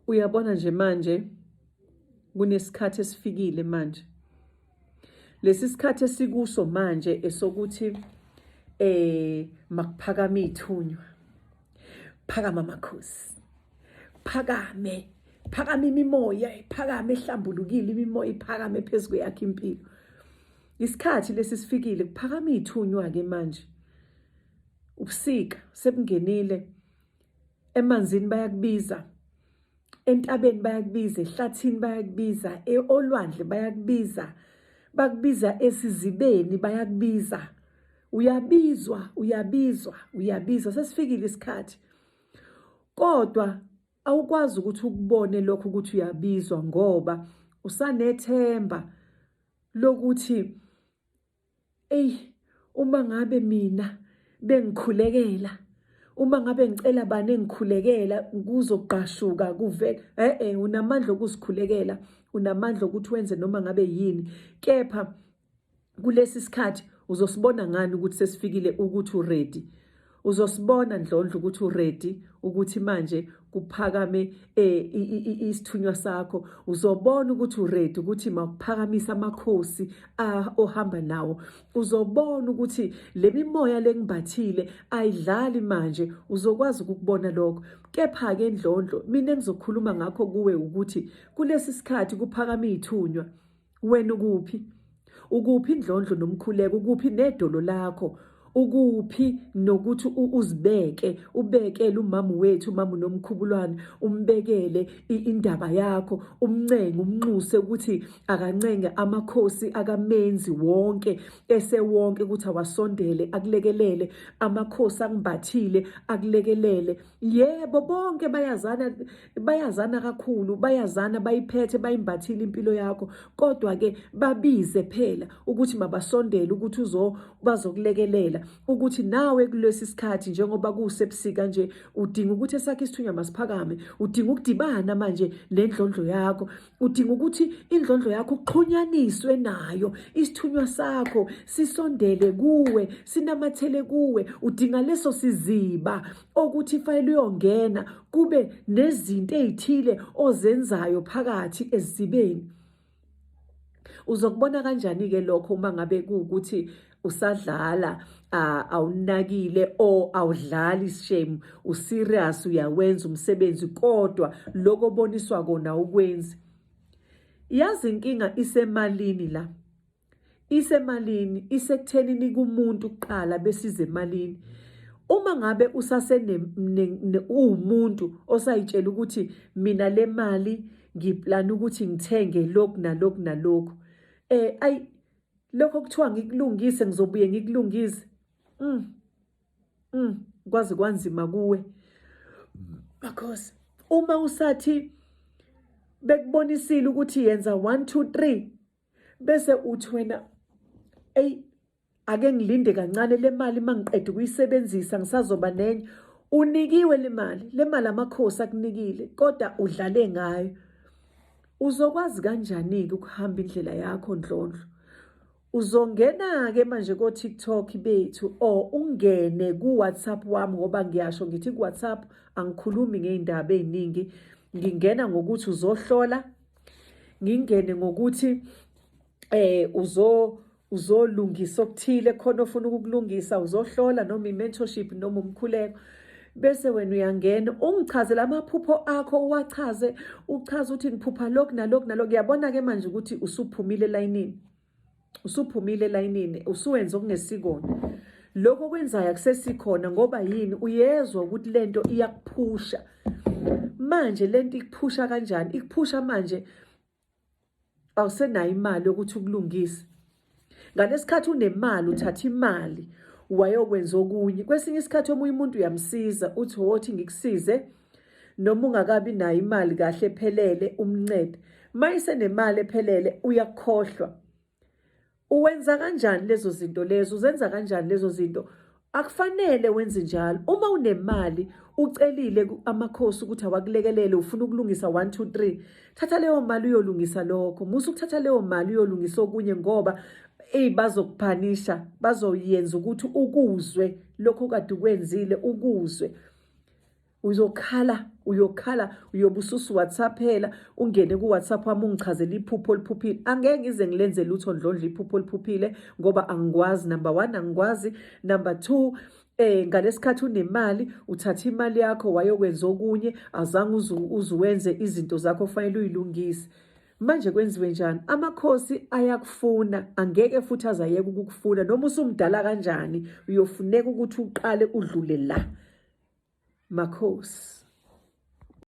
Uyabona nje manje kunesikhathi esifikile manje. Lesi sikhathi esikuso manje esokuthi makuphakama ithunywa. Phakama amakhosi. Phakama imimoya, iphakame ehlambulukile imimoya iphakame phezulu yakhe impilo. Isikhathi lesi sifikile kuphakama ithunywa ke manje. Ubusika sebungenile. Emanzini bayakubiza. Entabeni bayakubiza, ehlathini bayakubiza, olwandle bayakubiza. Bakubiza esizibeni bayakubiza. Uyabizwa. Sesifikile isikhathi. Kodwa awukwazi ukuthi ukubone lokho ukuthi uyabizwa ngoba usanethemba lokuthi uma ngabe mina bengikhulekela, uma ngabe ngicela bani engikhulekela kuzoqashuka kuvele unamandla okuzikhulekela, unamandla ukuthi wenze noma ngabe yini. Kepha kulesi sikhathi uzosibona ngani ukuthi sesifikile ukuthi uready. Uzosibona Ndlondlo ukuthi uready ukuthi manje kuphakame isithunywa sakho. Uzobona ukuthi uready ukuthi makuphakamisa amakhosi ohamba nawo. Uzobona ukuthi le mimoya lengibathile ayidlali manje. Uzokwazi ukubona lokho. Kepha ke Ndlondlo mina engizokhuluma ngakho kuwe ukuthi kulesi sikhathi kuphakame ithunywa. Wena ukuphi Ndlondlo nomkhuleko, ukuphi nedolo lakho, ukuphi nokuthi ubekele umama wethu, umama nomkhubulwane, umbekele indaba yakho, umnxuse ukuthi akancenge amakhosi akamenzi wonke esewonke ukuthi awasondele akulekelele, amakhosi angibathile akulekelele. Yebo bonke bayazana kakhulu, bayazana bayiphethe bayimbathile impilo yakho, kodwa ke babize phela ukuthi mabasondele ukuthi bazokulekelela, ukuthi nawe kulesi sikhathi njengoba kusebusika nje udinga ukuthi esakhe isithunywa masiphakame, udinga ukudibana manje nendlondlo yakho, udinga ukuthi indlondlo yakho uxhunyaniswe nayo, isithunywa sakho sisondele kuwe, sinamathele kuwe. Udinga leso siziba ukuthi fanele uyongena kube nezinto ezithile ozenzayo phakathi ezibeni. Uzokubona kanjani ke lokho uma ngabe kuukuthi usadlala awunakile awudlali ishame, userious uyawenza umsebenzi kodwa lokho oboniswa kona ukwenzi. Yazi inkinga isemalini la. Isemalini, isekuthenini kumuntu kuqala besize emalini. Uma ngabe umuntu osayitshela ukuthi mina le mali ngiplana ukuthi ngithenge lokhu nalokhu. Lokho kuthiwa ngikulungise ngizobuye ngikulungise. Kwazi kwanzima kuwe. Because uma usathi bekubonisile ukuthi yenza 1 2 3 bese uthi wena ake ngilinde kancane le mali mangiqeda ukuyisebenzisa ngisazoba nenye. Unikiwe le mali amakhosi akunikile kodwa udlale ngayo. Uzokwazi kanjani ukuhamba indlela yakho Ndlondlo? Uzongena ke manje ko TikTok bethu ungene ku WhatsApp wami ngoba ngiyasho ngithi ku WhatsApp angikhulumi ngeindaba eziningi. Ngingena ngokuthi uzohlola, ngingene ngokuthi uzolungisa okuthile khona ofuna ukukulungisa, uzohlola noma i-mentorship noma umkhuleko. Bese wena uyangena ungichazela amaphupho akho, uchaze ukuthi ngiphupha lokhu nalokhu. Uyabona ke manje ukuthi usuphumile elayinini, usuwenza okungesikona. Lokho okwenzayo akusesikhona ngoba yini? Uyezwa ukuthi lento iyakuphusha. Manje lento ikuphusha kanjani? Ikuphusha manje awusenayo imali yokuthi ukulungise. Ngalesikhathi unemali uthatha imali wayokwenza okunye. Kwesinye isikhathi omunye umuntu uyamsiza uthi wothi ngikusize noma ungakabi nayo imali kahle ephelele umncede. Mayise nemali ephelele uyakhohlwa. Uwenza kanjani lezo zinto lezo? Uzenza kanjani lezo zinto? Akufanele wenze njalo. Uma unemali ucelile amakhosi ukuthi awakulekelele ufuna ukulungisa 1 2 3, thatha leyo mali uyolungisa lokho. Musu ukuthatha leyo mali uyolungisa okunye ngoba bazokuphanisha, bazoyenza ukuthi ukuzwe lokho kade ukwenzile ukuzwe. Uzokhala uyokhala, uyobe WhatsAppela, ungene ku-WhatsApp wami ungichazela iphupho oliphuphile. Angeke ngize ngilenze lutho ndlondla iphupho oliphuphile ngoba angikwazi. Number 1, angikwazi. Number 2, ngalesikhathi unemali, uthatha imali yakho wayokwenza okunye, azange uzuwenze izinto zakho fanele uyilungise. Manje kwenziwe njani? Amakhosi ayakufuna, angeke futhi azayeka ukukufuna. Noma usumdala kanjani, uyofuneka ukuthi uqale udlule la. Makhosi.